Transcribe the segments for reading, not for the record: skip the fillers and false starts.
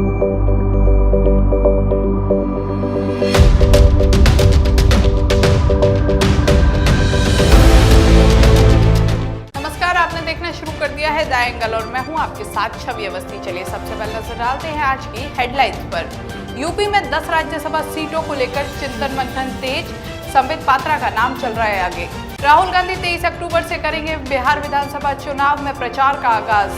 नमस्कार, आपने देखना शुरू कर दिया है द एंगल और मैं हूं आपके साथ छवि अवस्थी। चलिए सबसे पहले नजर डालते हैं आज की हेडलाइंस पर। यूपी में 10 राज्यसभा सीटों को लेकर चिंतन मंथन तेज, संबित पात्रा का नाम चल रहा है आगे। राहुल गांधी 23 अक्टूबर से करेंगे बिहार विधानसभा चुनाव में प्रचार का आगाज।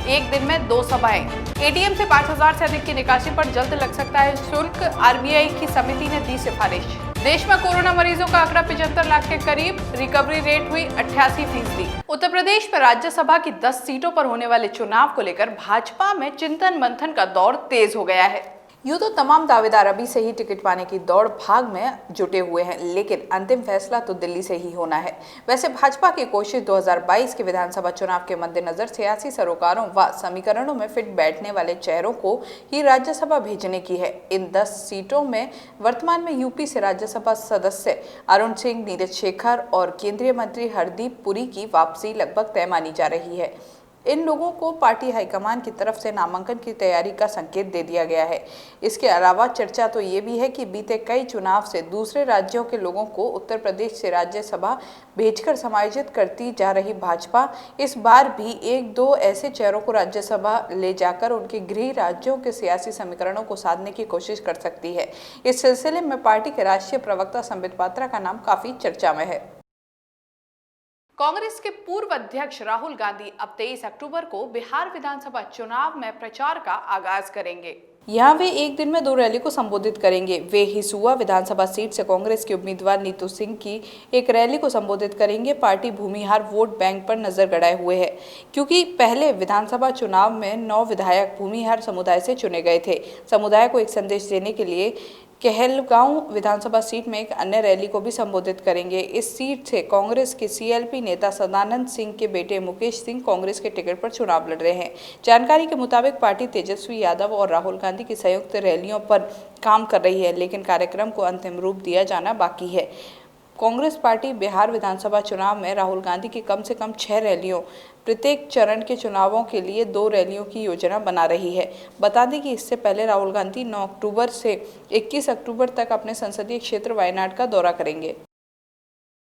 एक दिन में 2 सभाएं। एटीएम से 5000 से अधिक की निकासी पर जल्द लग सकता है शुल्क, आरबीआई की समिति ने दी सिफारिश। देश में कोरोना मरीजों का आंकड़ा 75 लाख के करीब, रिकवरी रेट हुई 88%। उत्तर प्रदेश में राज्यसभा की 10 सीटों पर होने वाले चुनाव को लेकर भाजपा में चिंतन मंथन का दौर तेज हो गया है। यूं तो तमाम दावेदार अभी से ही टिकट पाने की दौड़ भाग में जुटे हुए हैं, लेकिन अंतिम फैसला तो दिल्ली से ही होना है। वैसे भाजपा की कोशिश 2022 के विधानसभा चुनाव के मद्देनजर सियासी सरोकारों व समीकरणों में फिट बैठने वाले चेहरों को ही राज्यसभा भेजने की है। इन 10 सीटों में वर्तमान में यूपी से राज्यसभा सदस्य अरुण सिंह, नीरज शेखर और केंद्रीय मंत्री हरदीप पुरी की वापसी लगभग तय मानी जा रही है। इन लोगों को पार्टी हाईकमान की तरफ से नामांकन की तैयारी का संकेत दे दिया गया है। इसके अलावा चर्चा तो ये भी है कि बीते कई चुनाव से दूसरे राज्यों के लोगों को उत्तर प्रदेश से राज्यसभा भेजकर समायोजित करती जा रही भाजपा इस बार भी 1-2 ऐसे चेहरों को राज्यसभा ले जाकर उनके गृह राज्यों के सियासी समीकरणों को साधने की कोशिश कर सकती है। इस सिलसिले में पार्टी के राष्ट्रीय प्रवक्ता संबित पात्रा का नाम काफी चर्चा में है। कांग्रेस के पूर्व अध्यक्ष राहुल गांधी अब 23 अक्टूबर को बिहार विधानसभा चुनाव में प्रचार का आगाज करेंगे। यहाँ वे एक दिन में 2 रैली को संबोधित करेंगे। वे हिसुआ विधानसभा सीट से कांग्रेस के उम्मीदवार नीतू सिंह की एक रैली को संबोधित करेंगे। पार्टी भूमिहार वोट बैंक पर नजर गड़ाए हुए है, क्योंकि पहले विधानसभा चुनाव में 9 विधायक भूमिहार समुदाय से चुने गए थे। समुदाय को एक संदेश देने के लिए कहलगांव विधानसभा सीट में एक अन्य रैली को भी संबोधित करेंगे। इस सीट से कांग्रेस के सीएलपी नेता सदानंद सिंह के बेटे मुकेश सिंह कांग्रेस के टिकट पर चुनाव लड़ रहे हैं। जानकारी के मुताबिक पार्टी तेजस्वी यादव और राहुल गांधी की संयुक्त रैलियों पर काम कर रही है, लेकिन कार्यक्रम को अंतिम रूप दिया जाना बाकी है। कांग्रेस पार्टी बिहार विधानसभा चुनाव में राहुल गांधी की कम से कम 6 रैलियों, प्रत्येक चरण के चुनावों के लिए 2 रैलियों की योजना बना रही है। बता दें कि इससे पहले राहुल गांधी 9 अक्टूबर से 21 अक्टूबर तक अपने संसदीय क्षेत्र वायनाड का दौरा करेंगे।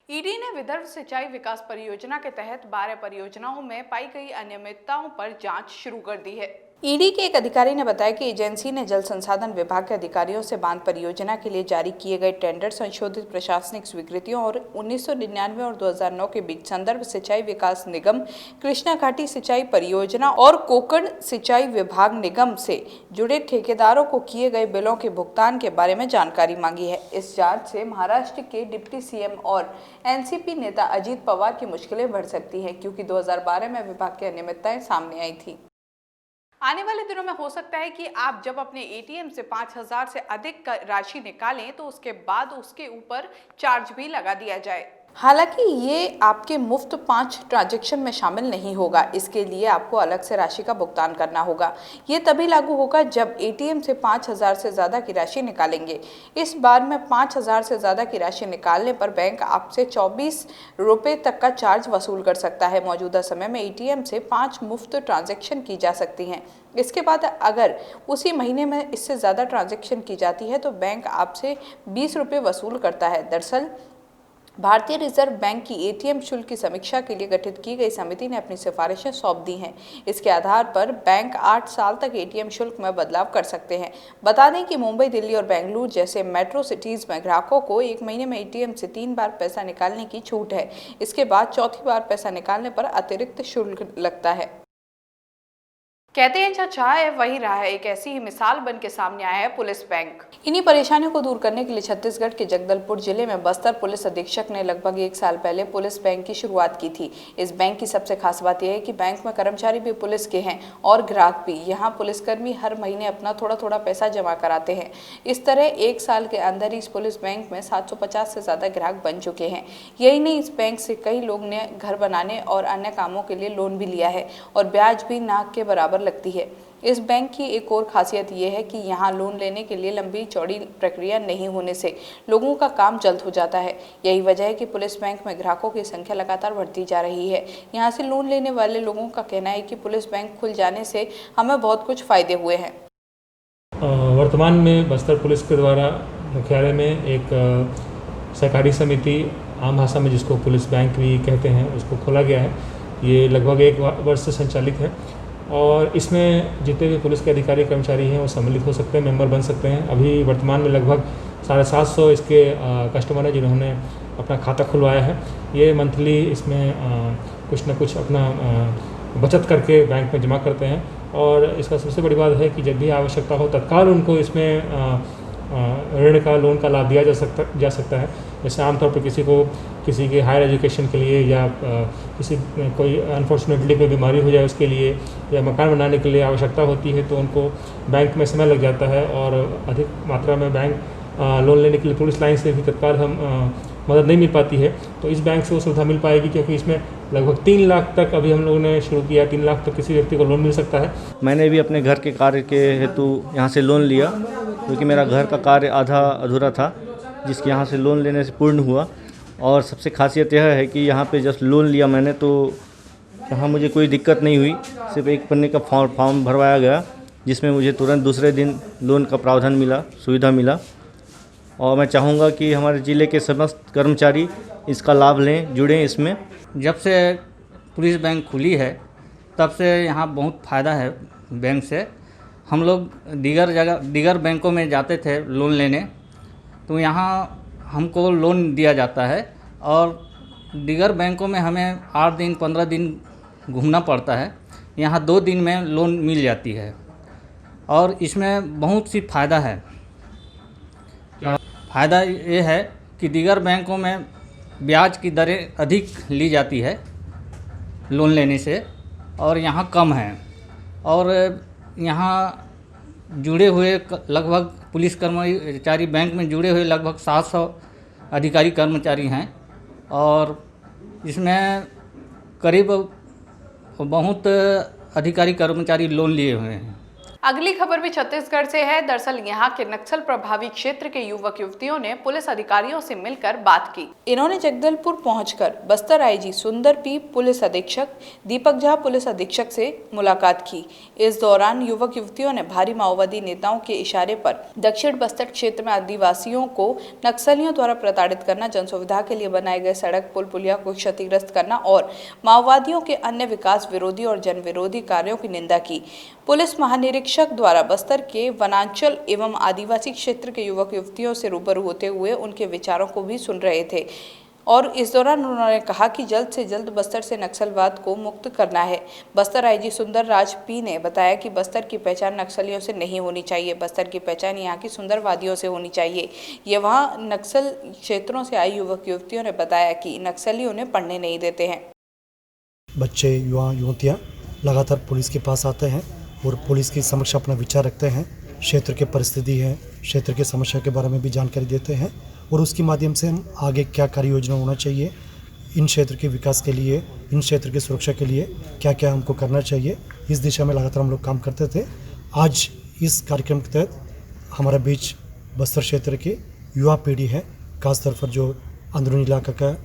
ईडी ने विदर्भ सिंचाई विकास परियोजना के तहत 12 परियोजनाओं में पाई गई अनियमितताओं पर जांच शुरू कर दी है। ईडी के एक अधिकारी ने बताया कि एजेंसी ने जल संसाधन विभाग के अधिकारियों से बांध परियोजना के लिए जारी किए गए टेंडर, संशोधित प्रशासनिक स्वीकृतियों और 1999 और 2009 के बीच संदर्भ सिंचाई विकास निगम, कृष्णा घाटी सिंचाई परियोजना और कोकण सिंचाई विभाग निगम से जुड़े ठेकेदारों को किए गए बिलों के भुगतान के बारे में जानकारी मांगी है। इस जांच से महाराष्ट्र के डिप्टी सीएम और एनसीपी नेता अजीत पवार की मुश्किलें बढ़ सकती हैं, क्योंकि 2012 में विभाग की अनियमितताएं सामने आई थी। आने वाले दिनों में हो सकता है कि आप जब अपने एटीएम से 5000 से अधिक राशि निकालें तो उसके बाद उसके ऊपर चार्ज भी लगा दिया जाए। हालांकि ये आपके मुफ्त 5 ट्रांजैक्शन में शामिल नहीं होगा। इसके लिए आपको अलग से राशि का भुगतान करना होगा। ये तभी लागू होगा जब एटीएम से 5000 से ज़्यादा की राशि निकालेंगे। इस बार में 5000 से ज़्यादा की राशि निकालने पर बैंक आपसे 24 रुपये तक का चार्ज वसूल कर सकता है। मौजूदा समय में एटीएम से 5 मुफ्त ट्रांजैक्शन की जा सकती हैं। इसके बाद अगर उसी महीने में इससे ज़्यादा ट्रांजैक्शन की जाती है तो बैंक आपसे 20 रुपये वसूल करता है। दरअसल भारतीय रिजर्व बैंक की एटीएम शुल्क की समीक्षा के लिए गठित की गई समिति ने अपनी सिफारिशें सौंप दी हैं। इसके आधार पर बैंक 8 साल तक एटीएम शुल्क में बदलाव कर सकते हैं। बता दें कि मुंबई, दिल्ली और बेंगलुरु जैसे मेट्रो सिटीज में ग्राहकों को एक महीने में एटीएम से 3 बार पैसा निकालने की छूट है। इसके बाद चौथी बार पैसा निकालने पर अतिरिक्त शुल्क लगता है। कहते हैं जहाँ चाह है वही राह है, एक ऐसी ही मिसाल बन के सामने आया है पुलिस बैंक। इन्हीं परेशानियों को दूर करने के लिए छत्तीसगढ़ के जगदलपुर जिले में बस्तर पुलिस अधीक्षक ने लगभग 1 साल पहले पुलिस बैंक की शुरुआत की थी। इस बैंक की सबसे खास बात यह है कि बैंक में कर्मचारी भी पुलिस के हैं और ग्राहक भी। यहाँ पुलिसकर्मी हर महीने अपना थोड़ा थोड़ा पैसा जमा कराते हैं। इस तरह 1 साल के अंदर ही इस पुलिस बैंक में 750 से ज्यादा ग्राहक बन चुके हैं। यही नहीं, इस बैंक से कई लोग ने घर बनाने और अन्य कामों के लिए लोन भी लिया है और ब्याज भी नाक के बराबर लगती है। इस बैंक की एक और खासियत यह है कि यहाँ लोन लेने के लिए लंबी चौड़ी प्रक्रिया नहीं होने से लोगों का काम जल्द हो जाता है। यही वजह है कि पुलिस बैंक में ग्राहकों की संख्या लगातार बढ़ती जा रही है। यहाँ से लोन लेने वाले लोगों का कहना है कि पुलिस बैंक खुल जाने से हमें बहुत कुछ फायदे हुए हैं। वर्तमान में बस्तर पुलिस के द्वारा मुख्यालय में एक सहकारी समिति, आम भाषा में जिसको पुलिस बैंक भी कहते हैं, उसको खोला गया है। ये लगभग 1 वर्ष से संचालित है और इसमें जितने भी पुलिस के अधिकारी कर्मचारी हैं वो सम्मिलित हो सकते हैं, मेंबर बन सकते हैं। अभी वर्तमान में लगभग 750 इसके कस्टमर हैं जिन्होंने अपना खाता खुलवाया है। ये मंथली इसमें कुछ न कुछ अपना बचत करके बैंक में जमा करते हैं और इसका सबसे बड़ी बात है कि जब भी आवश्यकता हो तत्काल उनको इसमें ऋण का, लोन का लाभ दिया जा सकता है। जैसे आमतौर पर किसी के हायर एजुकेशन के लिए या किसी कोई अनफॉर्चुनेटली कोई बीमारी हो जाए उसके लिए या मकान बनाने के लिए आवश्यकता होती है तो उनको बैंक में समय लग जाता है और अधिक मात्रा में बैंक लोन लेने के लिए पुलिस लाइन से भी तत्काल हम मदद नहीं मिल पाती है। तो इस बैंक से वो सुविधा मिल पाएगी क्योंकि इसमें लगभग 3 लाख तक अभी हम लोगों ने शुरू किया, 3 लाख तक किसी व्यक्ति को लोन मिल सकता है। मैंने भी अपने घर के कार्य के हेतु यहाँ से लोन लिया क्योंकि मेरा घर का कार्य आधा अधूरा था, जिसके यहाँ से लोन लेने से पूर्ण हुआ। और सबसे खासियत यह है कि यहाँ पे जब लोन लिया मैंने तो यहाँ मुझे कोई दिक्कत नहीं हुई। सिर्फ एक पन्ने का फॉर्म भरवाया गया जिसमें मुझे तुरंत दूसरे दिन लोन का प्रावधान मिला, सुविधा मिला। और मैं चाहूँगा कि हमारे ज़िले के समस्त कर्मचारी इसका लाभ लें, जुड़ें इसमें। जब से पुलिस बैंक खुली है तब से यहाँ बहुत फ़ायदा है बैंक से। हम लोग दीगर बैंकों में जाते थे लोन लेने, तो यहाँ हमको लोन दिया जाता है और दीगर बैंकों में हमें 8 दिन 15 दिन घूमना पड़ता है। यहाँ 2 दिन में लोन मिल जाती है और इसमें बहुत सी फ़ायदा है। फ़ायदा ये है कि दीगर बैंकों में ब्याज की दरें अधिक ली जाती है लोन लेने से और यहाँ कम है। और यहाँ जुड़े हुए लगभग पुलिस कर्मचारी, बैंक में जुड़े हुए लगभग 700 अधिकारी कर्मचारी हैं और इसमें करीब बहुत अधिकारी कर्मचारी लोन लिए हुए हैं। अगली खबर भी छत्तीसगढ़ से है। दरअसल यहाँ के नक्सल प्रभावित क्षेत्र के युवक युवतियों ने पुलिस अधिकारियों से मिलकर बात की। इन्होंने जगदलपुर पहुंचकर बस्तर आईजी सुंदर पी, पुलिस अधीक्षक दीपक झा, पुलिस अधीक्षक से मुलाकात की। इस दौरान युवक युवतियों ने भारी माओवादी नेताओं के इशारे पर दक्षिण बस्तर क्षेत्र में आदिवासियों को नक्सलियों द्वारा प्रताड़ित करना, जनसुविधा के लिए बनाए गए सड़क, पुल, पुलिया को क्षतिग्रस्त करना और माओवादियों के अन्य विकास विरोधी और जन विरोधी कार्यों की निंदा की। पुलिस महानिरीक्षक द्वारा बस्तर के वनांचल एवं आदिवासी क्षेत्र के युवक युवतियों से रूबरू होते हुए उनके विचारों को भी सुन रहे थे और इस दौरान उन्होंने कहा कि जल्द से जल्द बस्तर से नक्सलवाद को मुक्त करना है। बस्तर आईजी सुंदर राज पी ने बताया कि बस्तर की पहचान नक्सलियों से नहीं होनी चाहिए, बस्तर की पहचान यहाँ की सुंदर वादियों से होनी चाहिए। ये वहाँ नक्सल क्षेत्रों से आए युवक युवतियों ने बताया कि नक्सली उन्हें पढ़ने नहीं देते हैं। बच्चे, युवा युवतियाँ लगातार पुलिस के पास आते हैं और पुलिस के समक्ष अपना विचार रखते हैं, क्षेत्र के परिस्थिति है, क्षेत्र के समस्या के बारे में भी जानकारी देते हैं और उसके माध्यम से हम आगे क्या कार्य योजना होना चाहिए, इन क्षेत्र के विकास के लिए, इन क्षेत्र की सुरक्षा के लिए क्या क्या हमको करना चाहिए, इस दिशा में लगातार हम लोग काम करते थे। आज इस कार्यक्रम के तहत हमारे बीच बस्तर क्षेत्र की युवा पीढ़ी है, खासतौर पर जो अंदरूनी इलाका का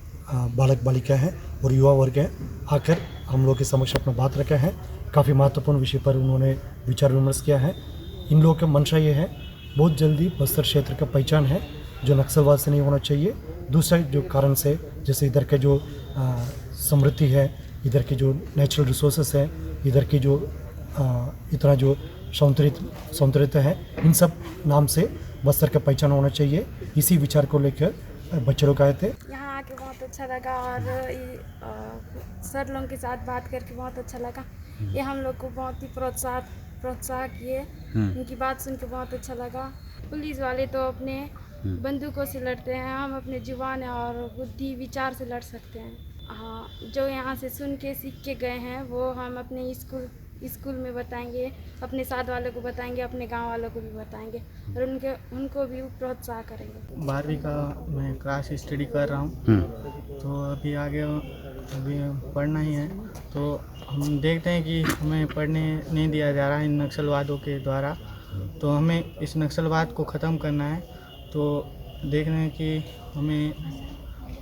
बालक बालिका है और युवा वर्ग है, आकर हम लोग के समक्ष अपना बात रखा है। काफ़ी महत्वपूर्ण विषय पर उन्होंने विचार विमर्श किया है। इन लोगों का मंशा ये है, बहुत जल्दी बस्तर क्षेत्र का पहचान है जो नक्सलवाद से नहीं होना चाहिए। दूसरा जो कारण से, जैसे इधर के जो समृद्धि है, इधर के जो नेचुरल रिसोर्सेस है, इधर की जो इतना जो सौंदर्यता है, इन सब नाम से बस्तर का पहचान होना चाहिए। इसी विचार को लेकर बच्चे लोग आए थे। यहाँ आके बहुत अच्छा लगा और सर लोगों के साथ बात करके बहुत अच्छा लगा। ये हम लोग को बहुत ही प्रोत्साह किए, उनकी बात सुन के बहुत अच्छा लगा। पुलिस वाले तो अपने बंदूकों से लड़ते हैं, हम अपने जुबान और बुद्धि विचार से लड़ सकते हैं। हाँ, जो यहाँ से सुन के सीख के गए हैं वो हम अपने स्कूल में बताएंगे, अपने साथ वालों को बताएंगे, अपने गांव वालों को भी बताएंगे और उनको भी प्रोत्साह करेंगे। 12वीं का मैं क्लास स्टडी कर रहा हूँ, तो अभी आगे पढ़ना ही है। तो हम देखते हैं कि हमें पढ़ने नहीं दिया जा रहा है इन नक्सलवादों के द्वारा, तो हमें इस नक्सलवाद को ख़त्म करना है। तो देख रहे हैं कि हमें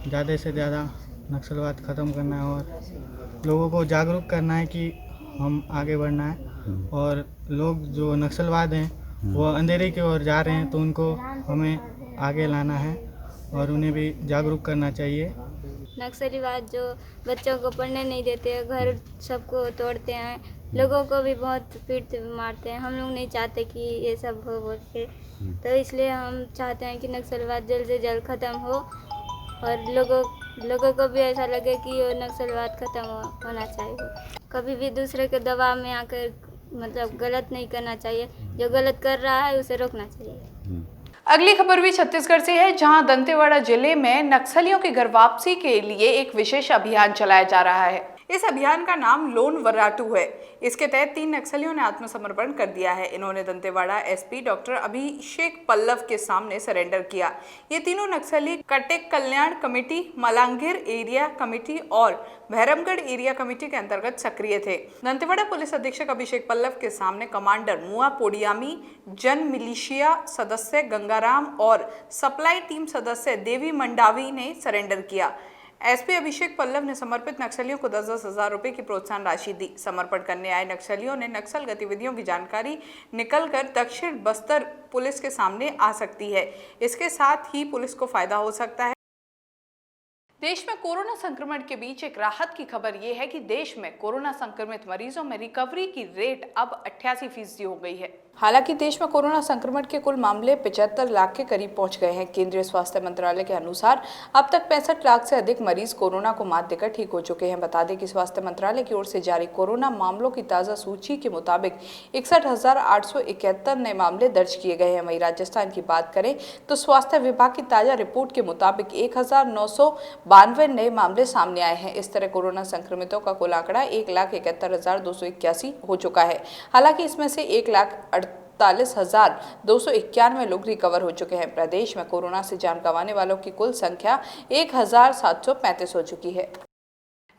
ज़्यादा से ज़्यादा नक्सलवाद ख़त्म करना है और लोगों को जागरूक करना है कि हम आगे बढ़ना है और लोग जो नक्सलवाद हैं वो अंधेरे की ओर जा रहे हैं, तो उनको हमें आगे लाना है और उन्हें भी जागरूक करना चाहिए। नक्सलीवाद जो बच्चों को पढ़ने नहीं देते, घर सबको तोड़ते हैं, लोगों को भी बहुत पीटते मारते हैं। हम लोग नहीं चाहते कि ये सब हो बोल के, तो इसलिए हम चाहते हैं कि नक्सलवाद जल्द से जल्द ख़त्म हो और लोगों को भी ऐसा लगे कि ये नक्सलवाद ख़त्म होना चाहिए। कभी भी दूसरे के दबाव में आकर मतलब गलत नहीं करना चाहिए, जो गलत कर रहा है उसे रोकना चाहिए। अगली खबर भी छत्तीसगढ़ से है, जहां दंतेवाड़ा जिले में नक्सलियों की घर वापसी के लिए एक विशेष अभियान चलाया जा रहा है। इस अभियान का नाम लोन वर्राटू है। इसके तहत 3 नक्सलियों ने आत्मसमर्पण कर दिया है। इन्होंने दंतेवाड़ा एसपी डॉक्टर अभिषेक पल्लव के सामने सरेंडर किया। ये तीनों नक्सली कटेक कल्याण कमेटी, मलांगीर एरिया कमेटी और भैरमगढ़ एरिया कमेटी के अंतर्गत सक्रिय थे। दंतेवाड़ा पुलिस अधीक्षक अभिषेक पल्लव के सामने कमांडर मुआ पोडियामी, जन मिलिशिया सदस्य गंगाराम और सप्लाई टीम सदस्य देवी मंडावी ने सरेंडर किया। एसपी अभिषेक पल्लव ने समर्पित नक्सलियों को 10-10 हजार रुपए की प्रोत्साहन राशि दी। समर्पण करने आए नक्सलियों ने नक्सल गतिविधियों की जानकारी निकलकर दक्षिण बस्तर पुलिस के सामने आ सकती है। इसके साथ ही पुलिस को फायदा हो सकता है। देश में कोरोना संक्रमण के बीच एक राहत की खबर यह है कि देश में कोरोना संक्रमित मरीजों में रिकवरी की रेट अब 88% हो गई है। हालांकि देश में कोरोना संक्रमण के कुल मामले 75 लाख के करीब पहुंच गए हैं। केंद्रीय स्वास्थ्य मंत्रालय के अनुसार अब तक 65 लाख से अधिक मरीज कोरोना को मात देकर ठीक हो चुके हैं। बता दें कि स्वास्थ्य मंत्रालय की ओर से जारी कोरोना मामलों की ताज़ा सूची के मुताबिक 61,871 नए मामले दर्ज किए गए हैं। वहीं राजस्थान की बात करें तो स्वास्थ्य विभाग की ताज़ा रिपोर्ट के मुताबिक 1,992 नए मामले सामने आए हैं। इस तरह कोरोना संक्रमितों का कुल आंकड़ा 1,71,281 हो चुका है। हालांकि इसमें से 1,48,291 लोग रिकवर हो चुके हैं। प्रदेश में कोरोना से जान गंवाने वालों की कुल संख्या 1,735 हो चुकी है।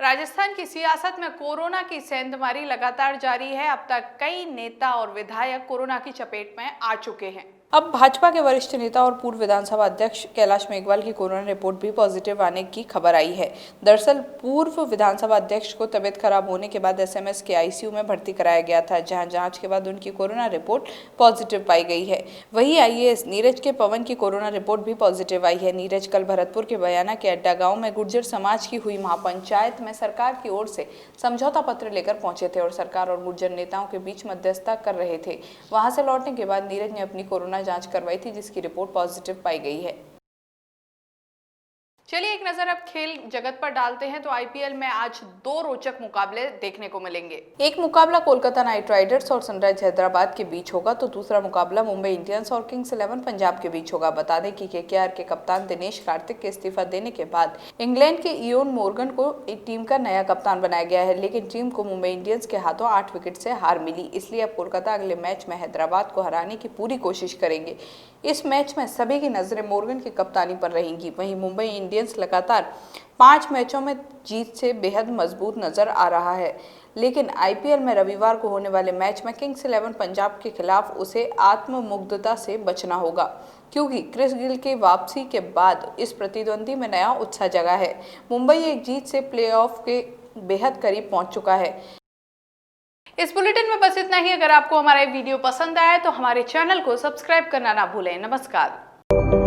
राजस्थान की सियासत में कोरोना की सेंधमारी लगातार जारी है। अब तक कई नेता और विधायक कोरोना की चपेट में आ चुके हैं। अब भाजपा के वरिष्ठ नेता और पूर्व विधानसभा अध्यक्ष कैलाश मेघवाल की कोरोना रिपोर्ट भी पॉजिटिव आने की खबर आई है। दरअसल पूर्व विधानसभा अध्यक्ष को तबियत खराब होने के बाद एसएमएस के आईसीयू में भर्ती कराया गया था, जहां जांच के बाद उनकी कोरोना रिपोर्ट पॉजिटिव पाई गई है। वहीं आईएएस नीरज के पवन की कोरोना रिपोर्ट भी पॉजिटिव आई है। नीरज कल भरतपुर के बयाना के अड्डा गाँव में गुर्जर समाज की हुई महापंचायत में सरकार की ओर से समझौता पत्र लेकर पहुंचे थे और सरकार और गुर्जर नेताओं के बीच मध्यस्थता कर रहे थे। वहां से लौटने के बाद नीरज ने अपनी कोरोना जांच करवाई थी, जिसकी रिपोर्ट पॉजिटिव पाई गई है। चलिए एक नजर अब खेल जगत पर डालते हैं तो आईपीएल में आज 2 रोचक मुकाबले देखने को मिलेंगे। एक मुकाबला कोलकाता नाइट राइडर्स और सनराइज हैदराबाद के बीच होगा तो दूसरा मुकाबला मुंबई इंडियंस और किंग्स 11 पंजाब के बीच होगा। बता दें कि केकेआर के कप्तान दिनेश कार्तिक के इस्तीफा देने के बाद इंग्लैंड के इयोन मोर्गन को टीम का नया कप्तान बनाया गया है, लेकिन टीम को मुंबई इंडियंस के हाथों 8 विकेट से हार मिली। इसलिए अब कोलकाता अगले मैच में हैदराबाद को हराने की पूरी कोशिश करेंगे। इस मैच में सभी की नजरें मोर्गन की कप्तानी पर रहेंगी। वहीं मुंबई इंडियंस लगातार 5 मैचों में जीत से बेहद मजबूत नजर आ रहा है, लेकिन आईपीएल में रविवार को होने वाले मैच में किंग्स 11 पंजाब के खिलाफ उसे आत्ममुग्धता से बचना होगा, क्योंकि क्रिस गिल की वापसी के बाद इस प्रतिद्वंदी में नया उत्साह जगा है। मुंबई एक जीत से प्लेऑफ के बेहद करीब पहुंच चुका है। इस बुलेटिन में बस इतना ही। अगर आपको हमारा वीडियो पसंद आया तो हमारे चैनल को सब्सक्राइब करना ना भूलें। नमस्कार।